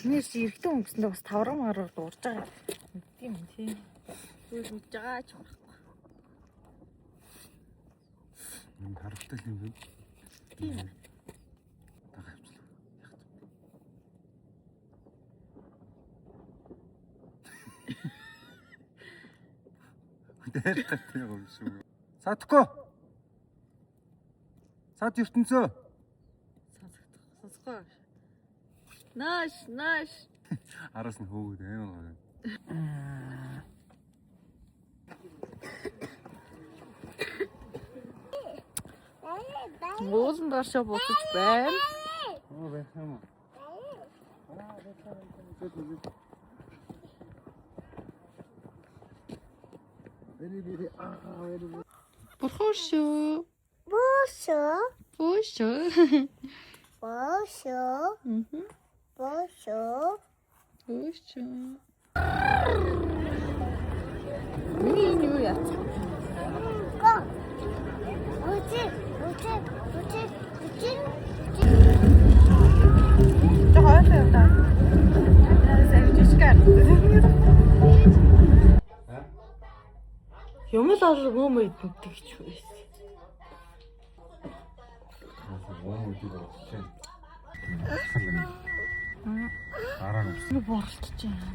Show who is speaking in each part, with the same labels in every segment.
Speaker 1: Нэрч эрэгтэй өнгөсөндөө бас таврам гараар дуурж байгаа юм тийм. Үгүй үж байгаа ч болохгүй.
Speaker 2: Энд харалтай юм бэ?
Speaker 1: Тийм.
Speaker 2: Дээлтэй юм шүү. Садхгүй. Сад ертөнцөө.
Speaker 1: Сонсгоо. Нааш.
Speaker 2: Араас нь хөөгд аймаг.
Speaker 1: Уулын доршоо буцаж байна.
Speaker 2: Оо байх юм.
Speaker 1: Бурхошоо. Юу яц? Юм л олгүй юм идэгч байсан.
Speaker 2: Араа нүс.
Speaker 1: Борлож байна.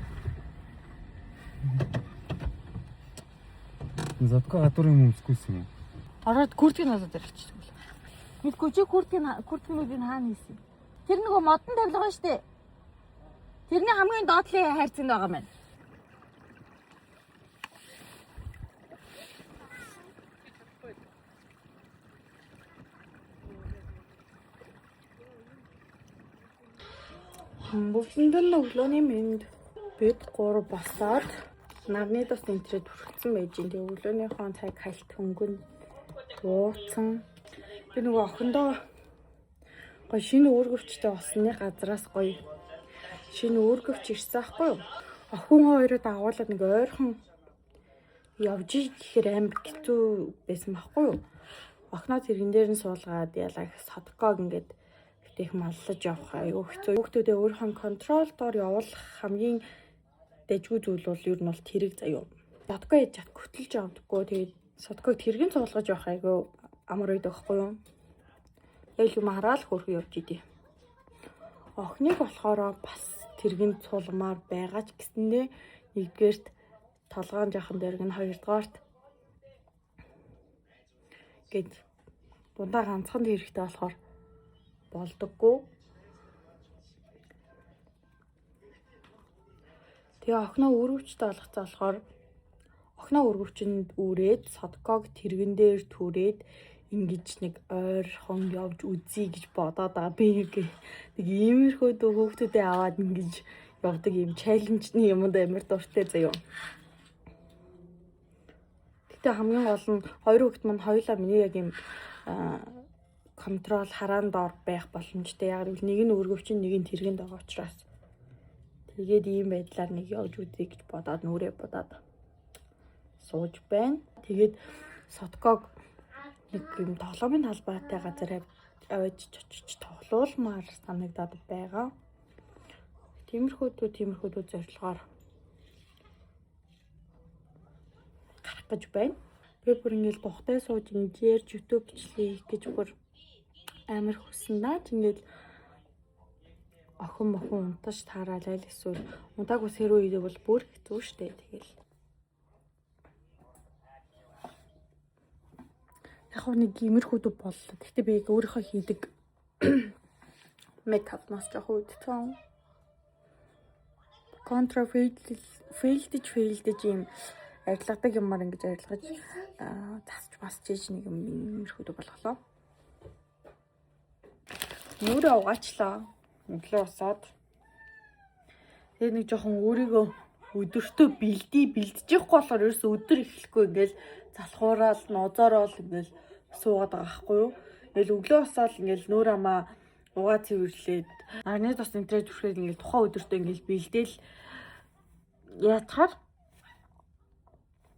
Speaker 2: Задгаа гадуурын өмсгүйсэн юм.
Speaker 1: Ороод күртгийг надад ирчихсэн юм. Мэдгүй чи күртгнүүдийг хаана хийсэн? Тэр нөгөө модон тавилга ба штэ. Тэрний хамгийн доотлын хайрцагт байгаа мэн. Бүгдэнд нь өглөөний мэнд бид 3 басаад нарны тус энтрээд хүрсэн байж энэ өглөөнийхөө цаг хальт хөнгөн дууцсан. Би нөгөө охиндоо гоё шинэ өөргөвчтэй болсны газраас гоё шинэ өөргөвч ирсэн аахгүй юу? Охин хоёроо дагуулад нэг ойрхон явж ирэхээр амар хэцүү байсан байхгүй юу? Охиноо тэрэгэн дээр нь суулгаад ялаа садког ингээд их маллаж явах аюу хэцүү. Хүүхдүүдээ өөрийнхөө контролдоор явуулах хамгийн дэжгүй зүйл бол ер нь бол тэрэг заяа. Садког яж чад хөтлөж авдаггүй. Тэгээд садког тэрэгэн суулгаж явах аюу амар үйдэг байхгүй юу? Яг юм хараал хөрхөө явж идэв. Охиныг болохоор бас тэрэгэн суулгамаар байгаа ч гэсэндээ нэгдүгээрт толгоон жоохон дэрэг нь хоёрдугаарт гээд дундаа ганцхан хэрэгтэй болохоор болдоггүй. Тэгээ охиноо өргөвчтэй болгоцоо болохоор охиноо өргөвчөнд үрээд садког тэрэгэн дээр түрээд ингэж нэг ойрхон явж үзье гэж бодоод байгаа. Би нэг иймэрхүү хүүхдүүдээ аваад ингэж явдаг юм чаленжны юмд амар дуртай заяа. Гэтэ хамгийн гол нь хоёр хүүхэд маань хоёулаа миний яг юм контрол хараан доор байх боломжтой. Яг л нэг нь өргөвчин, нэг нь тэргэнд байгаа учраас тэгээд ийм байдлаар нэг явж үзье гэж бодоод нүрээ бодоод сууж байна. Тэгээд садког нэг юм тоглоомын талбайтай газар авч очиж тоглоулмаар санагдаад байгаа. Тиймэрхүү зорилгоор гарах гэж байна. Тэгээд бүр ингээл тухтай сууж ингэж YouTube бичлэгийг гэж бүр амар хүссэн даа. Ингээд охин унтаж тааралал эсвэл унтаагүй сэрүү идэх бол бүр хэцүү шттэ. Тэгэл яг нэг иймэрхүү боллоо. Гэхдээ би өөрийнхөө хийдэг мекапнаас жоохон үдцэн. Фейлдэж юм арилгадаг юмар ингэж арилгаж засч басч ийж нэг юм иймэрхүү болголоо. Нүрээ угаачлаа. Өглөө усаад. Тэгээ нэг жоохон өөрийгөө өдөртөө бэлдчихгүй болохоор ерөөсөө өдөр эхлэхгүй ингээл залхуураал, нозоорол ингээл суугаад байгаа байхгүй юу? Ингээл өглөө усаал ингээл нүүр амаа угаа цэвэрлээд нарны тус энтрээд түрхээд ингээл тухайн өдөртөө ингээл бэлдээл яатахаар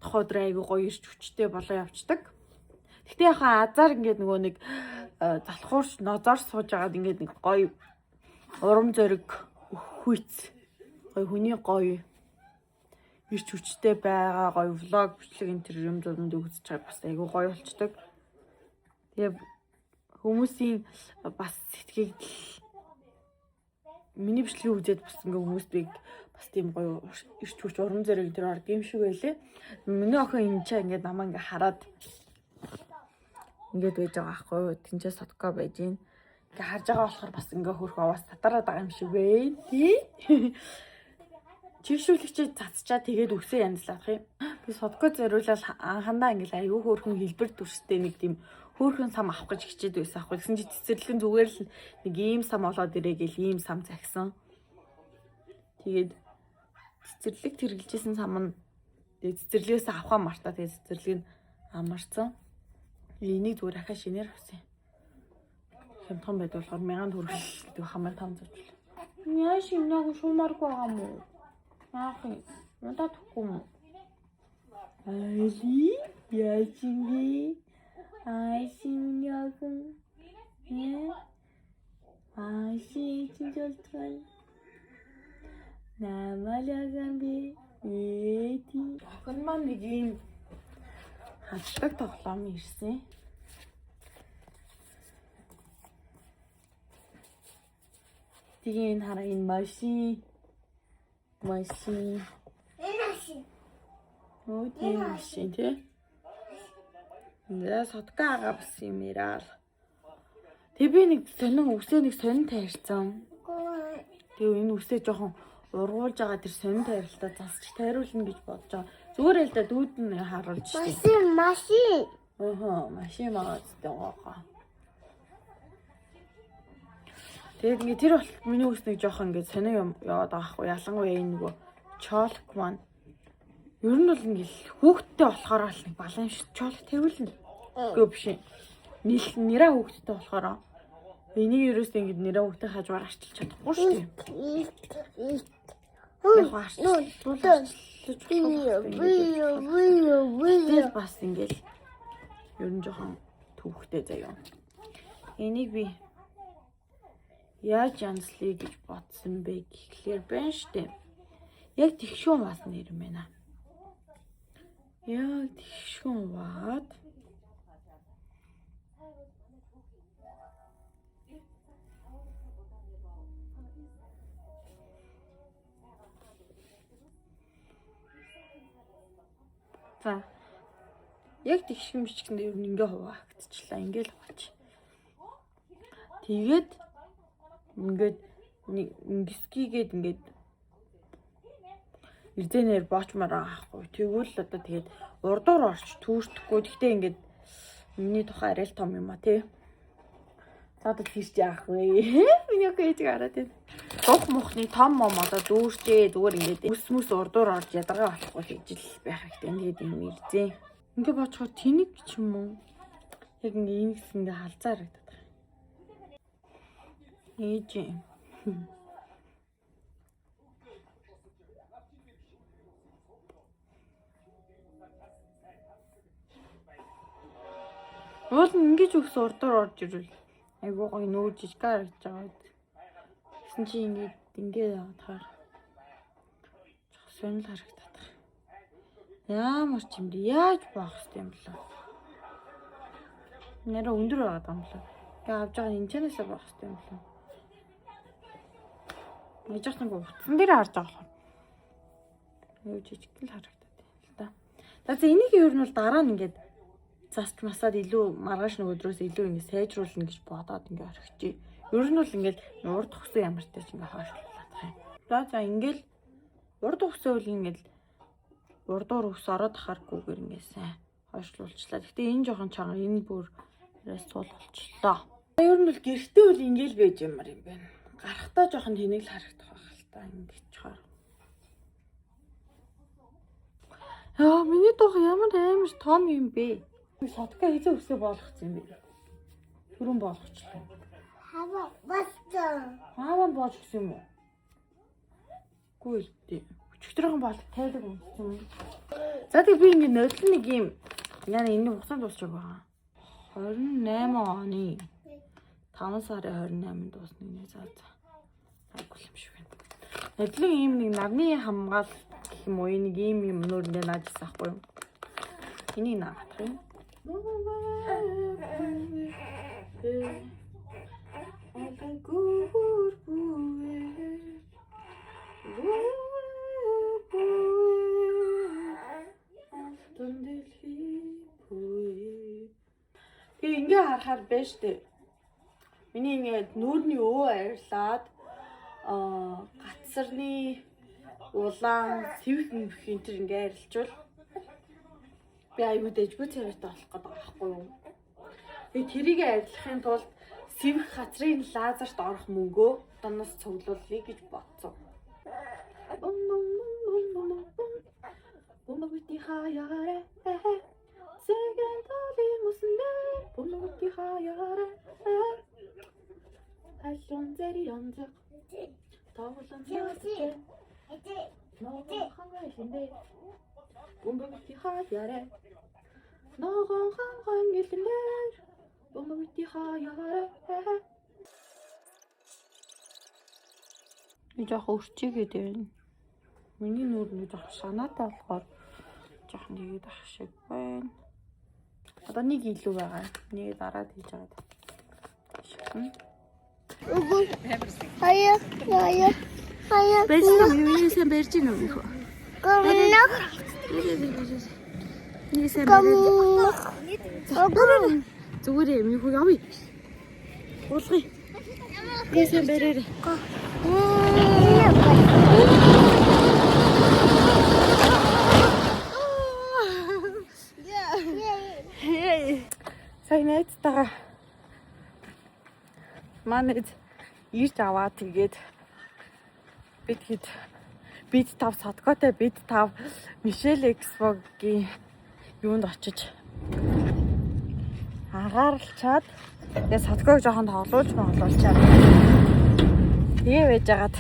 Speaker 1: тохоо өдрөө айгүй гоё ирч хүчтэй болоо явцдаг. Гэтэ яхаа азар ингээд нөгөө нэг залхуурч нозоор сууж агаад ингээд нэг гоё урам зориг хүйц гоё хүний гоё ирч хүчтэй байгаа гоё влог бичлэг энэ төр юм зурмд өгч байгаа бас айгүй гоё болчдөг. Тэгээ хүмүүсийн бас сэтгэгийг миний бичлэгийг үзээд бас ингээ хүмүүсийг бас тийм гоё ирч хүч урам зориг тэр орд юм шиг байлээ. Миний охин энэ чаа ингээ намаа ингээ хараад ингээд байж байгаа байхгүй. Тинчээ содко байж гин. Ингээ харж байгаа болохоор бас ингээ хөрх аваас татараад байгаа юм шиг бай. Тий. Чигшүүлэгчээ цацчаа тэгээд үсээ янзлах юм. Би содко зориулаад анхандаа ингээл аюу хөөрхөн хэлбэр төрстэй нэг тийм хөөрхөн сам авах гэж хичээд байсан аахгүй. Гэсэн чи цэцэрлэгэн зүгээр л нэг ийм сам олоод ирээ гэл ийм сам загсан. Тэгээд цэцэрлэг тэргэлжсэн сам нь цэцэрлэгээс авахаа мартаа тэгээд цэцэрлэг нь амарсан. Энийг зүгээр ахаа шинээр авсан. Хямдхан байд болохоор 1000 төгрөг гэдэг хамаа 500 ч. Яа шинээг шуумаргүй байгаа мó. Яах юм? Надад тахгүй мó. Айли яачинги. Айсиньяг. Айси чинжолтой. Намалаган би. Эти. Охин маань нэг юм хатдаг тоглоом ирсэн. Тэгээ энэ хараа энэ машин. Оо тийм машин тий. Нэ содка агаа бас юм яраа. Тэгээ би нэг сонин үсээ нэг сонин тайрсан. Тэгээ энэ үсээ жоохон ургуулж байгаа тэр сонин тайралтаа засч тайруулна гэж бодож байгаа. Зүгээр л да дүүд нь харуулж штеп.
Speaker 3: Машин.
Speaker 1: Машин магаадтай байгаа. Тэгээд ингээ тэр бол миний үс нэг жоохон ингээ сонио юм яваад байгаа хгүй. Ялангуяа энэ нөгөө чолк маань. Ер нь бол ингээл хүүхдтэй болохоор л нэг балан шүү. Чолк тэрвэлнэ. Үгүй биш. Нэраа хүүхдтэй болохоор энийг ерөөсөө ингээ нэраа хүүхдтэй хажуугаар арчилж чадахгүй шүү дээ. Тэр бас ингээл ер нь жоохон төвхтэй заяа. Энийг би яаж янзлая гэж бодсон бэ гэхлээр байна штэ. Яг тэгшүүн бас нэр юм байна. Яг тэгшүүн баад. За. Яг тэгшүүн бичгэнд ер нь ингээ хуваагдчихлаа. Ингээл хувач. Тэгээд ингээд ингэскийгээд ингээд эрдэнээр боочмаар аахгүй. Тэгвэл одоо тэгээд урдуур орч түүртэхгүй. Гэхдээ ингээд миний тухай арай л том юм а тий. За одоо тийч яах вэ? Миний охид гараад байна. Дух мухны том мом одоо дүүрчээ зүгээр ингээд үс урдуур орж ядаргаа болохгүй гэж л байх хэрэгтэй. Тэгээд юм ирзээ. Ингээ боочхоор тэнэг ч юм уу. Яг ингээ ингэс ингээ халзаа харагдаад байна. Ээж юм. Уул ингэж өгс урдуур орж ирвэл айгуу гоё нөө жижиг харагдаж байгаа. Гэсэн чи ингээд яваад хаар. Жох сонир харагдаад байна. Ямар ч юм бэ? Яаж баах юм бэ? Нэрэ өндөр байгаа юм болоо. Ингээ авж байгаа энэ чанасаа баах юм болоо. Яаж ч нэг утсан дээр харж байгаа болохоор. Юу жижиг л харагдаад байна л да. За энийг ер нь бол дараа нь ингээд цаст масаад илүү маргааш нэг өдрөөс илүү ингэ сайжруулна гэж бодоод ингэ орхичээ. Ер нь бол ингээд урд төгсөн ямартай ч ингэ хойшлуулаад байгаа юм. За ингээл урд төгсөн үл ингээд урдуур өвс ороод ахааргүйгээр ингэ сайн хойшлуулчлаа. Гэтэ энэ жоохон чанга энэ бүр сул болчлоо. Ер нь бол гэртээ үл ингээл байж юмар юм байна. Гарахтаа жоохон тэнэг л харагдах байх л та ингэж чаар. Яа миний дух ямар амар том юм бэ? Содка хийзээ өсөө болгоцсон юм бэ? Түрүүн болгочлоо.
Speaker 3: Хава баста.
Speaker 1: Хаваа болгосон юм уу? Гүйлтэй. Өчигдрийн бол тайлаг юм. За тэг би ингэ нодлон нэг юм яа энэ хугацаанд дуусчих байгаа. 28 оны 5 сарын 28-нд дуусна нэ за. Айгуу юм шиг байна. Нодлон ийм нэг нарны хамгаал гэх юм уу нэг ийм юм нүүрэндээ наажсан ахгүй юу? Энийг наагах юм. Тэгээ ингээ харахаар байна штэ. Миний ингээ нүүрний өө арилаад гацсарны улаан сэвх мөвхийн тэр ингээ арилжвал би аюу дэжгүй царайтай болох гэдэг байхгүй юу. Би тэрийг арилгахын тулд сэвх газрын лазерт орох мөнгөө доноос цуглуулъя гэж бодсон. Бумбагти хаяарэ Sägen talig musne Bumbuti hajare Hällon zeri yandık Tavlan yazıcı Noğun hangaysinde Bumbuti hajare Noğun hangaysinde Bumbuti hajare Жоох өрчигээд байна. Миний нүур нь жоох шанаатай болохоор жоох нэгэд ах шиг байна. Одоо нэг илүү байгаа. Нэг дараад хийж байгаа. Хаяа. Бэжсэн юу ийсэн бэрж гэнэ үү хөө.
Speaker 3: Гомнох.
Speaker 1: Нийсэн
Speaker 3: Гомнох.
Speaker 1: зүгээр юм юу явъя. Уулгая. Нийсэн бэрээрээ. Сайн найзтайгаа манайд ирж аваа тэгээд бид тав Садкотой бид тав Мишель Экспогийн юунд очиж агаарчаад тэгээд Садког жоохон тоглуулчаад тэгээ байж агаад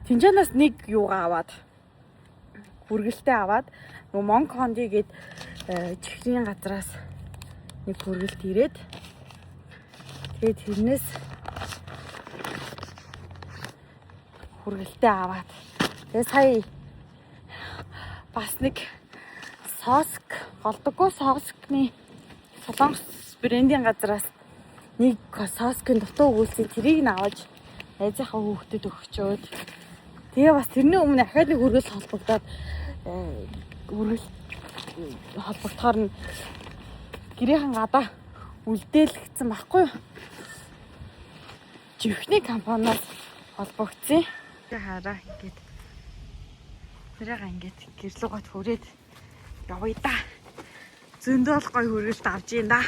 Speaker 1: Тинчанаас нэг юугаа аваад хүргэлтээ аваад нөгөө Монг Хонди гээд чихрийн газраас нэг хүргэлт ирээд тэгээд тэрнээс хүргэлтээ аваад тэгээд сая бас нэг Соск голдоггүй Соскны Солонгос брендийн газраас нэг Соскын дутуу өгүүлсэн тэрийг нь аваад найзынхаа хүүхдэд өгчөөд тэгээ бас тэрний өмнө ахаад нэг хүргэлт холбогдоод холбогдохоор нь гэрийнхэн гадаа үлдээлгдсэн байхгүй юу? Живхний компаниас холбогдсон. Тэгээ хараа ингээд тэрийг ингээд гэрлүүгот хүрээд явъя да. Зөндөө л гой хүргэлт авч ийн да.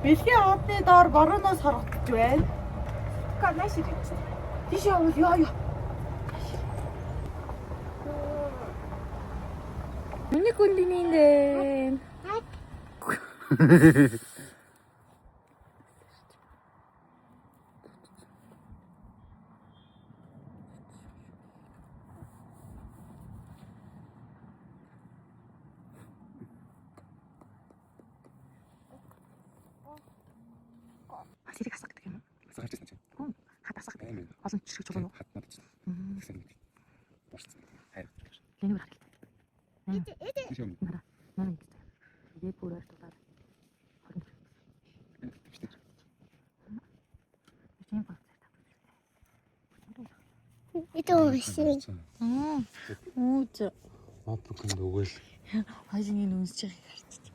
Speaker 1: Бэлгийн одны доор борооноос харагдаж байна. Ганаш ирэх. Тийш явал ёо. Миний хүндийн дээ. Асирыг асах гэдэг юм уу?
Speaker 2: Асах гэсэн чинь.
Speaker 1: Хат асах. Олон чирэг чулуу.
Speaker 2: Хат мод чинь. Гэсэн үг. Бошцсон. Хайр.
Speaker 1: Лений харах.
Speaker 2: Тийш юм.
Speaker 1: Наа ингэ. Тэгээд бүр ойртуулаад.
Speaker 2: Тийш.
Speaker 3: Это очень.
Speaker 1: Ууз.
Speaker 2: Мод бүхэнд өгөөл.
Speaker 1: Хажингийн үнсэж байгааг харчих.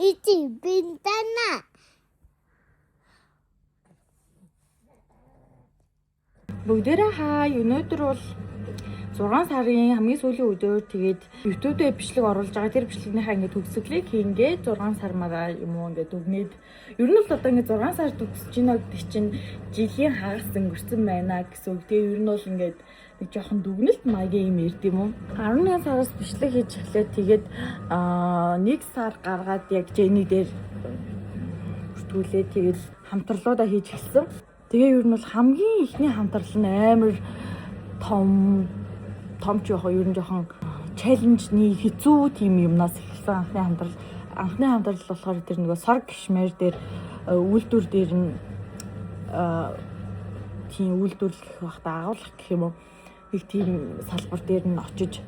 Speaker 3: 이제 빈다나.
Speaker 1: Бүгдээрээ хаа өнөөдөр бол 6 сарын хамгийн сүүлийн өдөр тэгээд YouTube-д бичлэг оруулж байгаа. Тэр бичлэгнийхаа ингээд төгсгөлийг хийнгээ 6 сар мараа юм уу ингээд өгнээд ер нь бол одоо ингээд 6 сар төгсөж гинэ гэдэг чинь жилийн хагас өнгөрцөн байна гэсэн үг. Тэгээ ер нь бол ингээд нэг жоохон дүгнэлт маягийн юм ирд юм уу. 11 сараас бичлэг хийж эхлээд тэгээд 1 сар гаргаад яг Jenny дээр бүртгүүлээ. Тэгээд хамтралуудаа хийж эхэлсэн. Тэгээ ер нь бол хамгийн ихний хамтрал нь амар том ч яхаа ер нь жоохон челленжний хэцүү тийм юмнаас эхэлсэн анхны хамтрал болохоор тэр нөгөө сар гişмэр дээр үйлдвэр дээр нь тийм үйлдвэрлэх багтаа агуулгах гэх юм уу нэг тийм салбар дээр нь очиж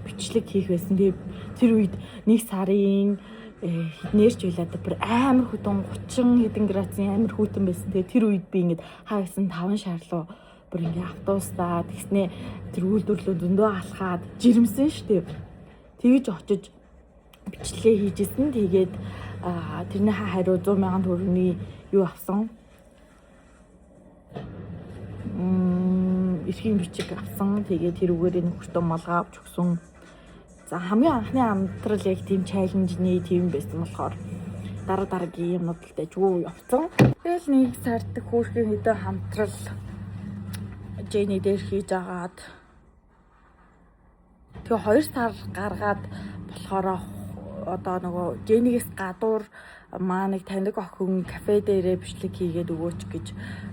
Speaker 1: бичлэг хийх байсан. Тэгээ тэр үед 1 сарын хэднэрч байлаа бүр амар хөдөн 30 хэдэн градусын амар хүйтэн байсан. Тэгээ тэр үед би ингээд хаа гэсэн 5 шаарлуу бүр ингээд автобусдаа тэгснээ тэр үйлдвэрлэлүүд зөндөө алхаад жирэмсэн штеп. Тэгж очиж бичлэгээ хийжсэн. Тэгээд тэрний хариу 100,000 төгрөгийн юу авсан. Эрхийн бичиг авсан. Тэгээд тэрүүгээр нөхөртөө малгай авч өгсөн. За хамгийн анхны хамтрал яг тийм чаленжний тийм байсан болохоор дараагийн юмнууд л дэжгүй явцсан. Тэгэл 1 сард хөөрхөн хэдэн хамтрал Jenny дээр хийж агаад тэгээ 2 сар гаргаад болохоор одоо нөгөө Jenny-гээс гадуур маа нэг таньдаг охин кафе дээрээ бичлэг хийгээд өгөөч гэж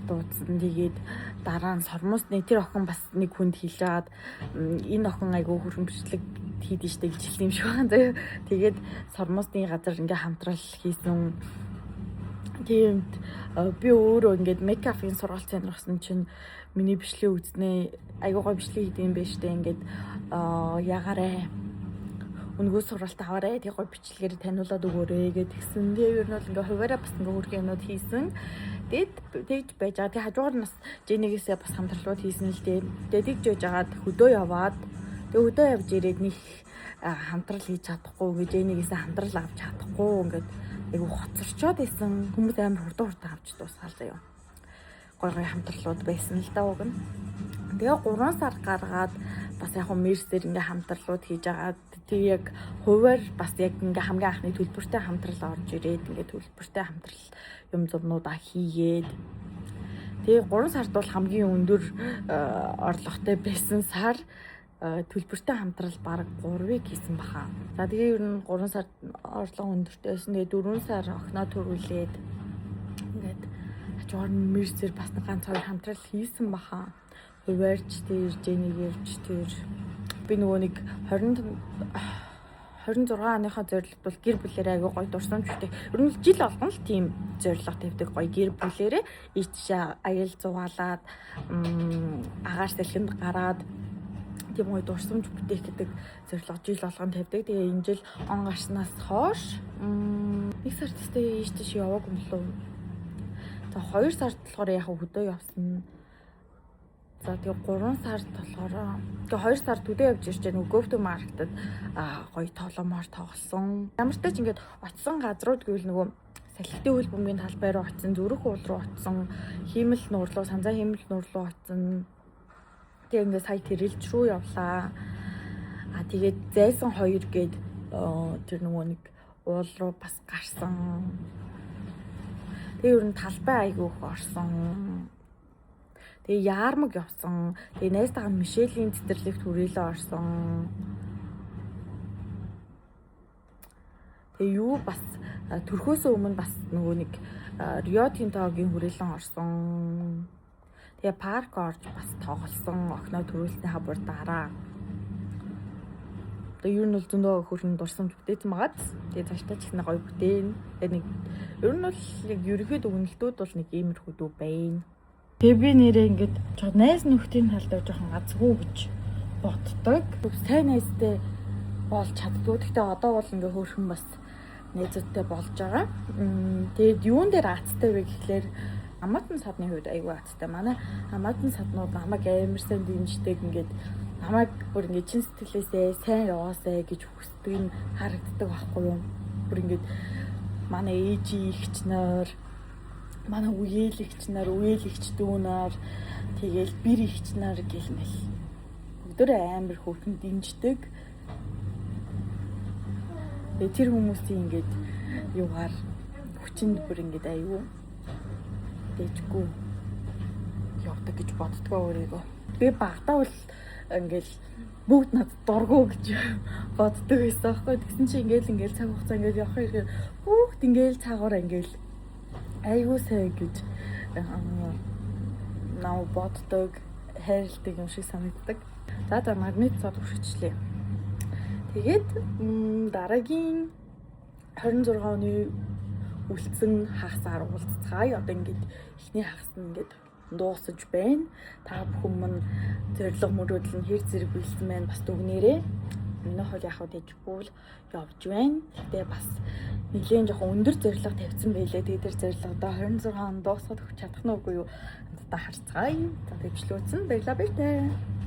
Speaker 1: дуудсан. Тэгээд дараа нь сормосны тэр охин бас нэг хүнд хэлээд энэ охин айгүй хөрөн бичлэг хийдэж штэ гэж хэлсэн юм шиг байна заяа. Тэгээд сормосны газар ингээ хамтрал хийсэн. Тэгээд би өөрөө ингээд мейкапын сургалт сонирхсан чинь миний бичлэг үзнэ айгүй гоо бичлэг хийдэг юм байна штэ. Ингээд ягаарэ өнгөө сургалт аваарэ тэг гоо бичлэгээр таниулаад өгөөрэй гэдгсэн. Тэгээ ер нь бол ингээ хуваараа бас ингээ хөрх юмнууд хийсэн. Тэгээд тэгж байж байгаа. Тэг хажуугаар нас Jenny-гээсээ бас хамтралууд хийсэн л дээ. Тэгээд тэгж байж агаад хөдөө яваад тэг хөдөө явж ирээд нэг хамтрал хийж чадахгүй ингээ Jenny-гээсээ хамтрал авч чадахгүй ингээд айгу хоцорчоод исэн. Хүмүүс амар хурдан авч дуусгаал заяа. Гой хамтралууд байсан л да уг нь. Тэгээ 3 сар гаргаад бас яг мерсээр ингээ хамтралууд хийж байгаа. Тэг яг хуваар бас яг ингээ хамгийн анхны төлбөртэй хамтрал орж ирээд ингээ төлбөртэй хамтрал юм зурнуудаа хийгээд тэгээ 3 сард бол хамгийн өндөр орлоготой байсан сар төлбөртэй хамтрал баг 3-ыг хийсэн баха. За тэгээ ер нь 3 сард орлого өндөртэй байсан. Тэгээ 4 сар охиноо төрүүлээд ингээд хажуугаар нь мерсээр бас ганц 2 хамтрал хийсэн баха. Хуваарч тэр Jenny-гээрч тэр би нөгөө нэг 26 оныхоо зорилт бол гэр бүлээрээ аягүй гоё дурсамжтай. Ер нь жил болгон л тийм зорилго тавьдаг гоё гэр бүлээрээ ичээ аял зугаалаад агаар салхинд гараад тийм гоё дурсамж бүтээх гэдэг зорилго жил болгон тавьдаг. Тэгээ энэ жил он гарснаас хойш 1 сард тест ийш яваагүй юм лөө. За 2 сард болохоор яг хөдөө явсан. За тэгээ 3 сард болохоор тэгээ 2 сард төдөө явж ирж байгаа Go to Market-д гоё тоглоомоор тоглосон. Ямар ч тач ингээд очисон газрууд гэвэл нөгөө салхитын хөлбөмбөгийн талбай руу очисон, зүрх уул руу очисон, хиймэл нуур руу, санзаа хиймэл нуур руу очисон. Тэгээ ингээд сая тэрэлж рүү явлаа. Тэгээд зайсан 2 гээд тэр нөгөө нэг уул руу бас гарсан. Тэгээ ер нь талбай айгүйх орсон. Тэгээ яармаг явсан. Тэгээ найзтайгаа Мишелийн цэцэрлэгт хүрээлээ орсон. Тэгээ юу бас төрхөөс өмнө бас нөгөө нэг Рио Тинтогийн хүрээлэн орсон. Тэгээ парк орж бас тоглосон. Охиноо төрүүлсний хабар дараа. Тэгээ ер нь бол зөндөө хөрхөн дурсамж бүтээсэн байгаад. Тэгээ цаашдаа ч ихнэ гоё бүтээн. Тэгээ нэг ер нь бол яг ерөнхийд өгнөлтүүд бол нэг иймэрхүү дүү байна. Тэгээ би нэрээ ингээд найз нөхдийн талдаа жоохон азгүй гэж боддог. Сайн найзтай болж чаддгүй. Гэхдээ одоо бол ингээ хөөрхөн бас найзуудтай болж байгаа. Тэгээд юун дээр аацтай вэ гэхлээр хамаатан садны хувьд айгүй аацтай. Манай хамаатан саднууд намайг амар сайн дэмждэг, ингээд намайг бүр ингээд чин сэтгэлээсээ сайн яваасай гэж хүсдэг нь харагддаг байхгүй юу? Бүр ингээд манай ээжийн ихчнэр, манай үеэлэгч дүүнаар тэгээл бэр ихчнэр гэлмэл бүгдөө амар хөөрхөн дэмждэг. Тэр хүмүүсийн ингээд юугаар хүчинд бүр ингээд аюу дэжгүй явдаг гэж боддгоо өөрийгөө. Би багтаа бол ингээл бүгд над дургу гэж боддог байсан байхгүй. Тэгсэн чи ингээл цаг хугацаа ингээл явах хэрэг бүгд ингээл цаагаар ингээл аюу сайн гэж наа боддог, хайрладаг юм шиг санагддаг. За магнит цод хүрчихлээ. Тэгээд дараагийн 26 оны үлдсэн хагасаар уулзцаая. Одоо ингээд эхний хагас нь ингээд дуусаж байна. Та бүхэн мань зориг мөрөөдөл нь хэр зэрэг биелсэн байна бас дүгнээрээ. Миний хол яг хөө дэжгүй л явж байна. Гэтэ бас нэгэн жоохон өндөр зориг тавьсан байлээ. Тэгээд тэр зориг одоо 26 он дуусахад өгч чадах нь үгүй юу? Та харцгаая. За дэвшлүүлсэн. Баярлалаа.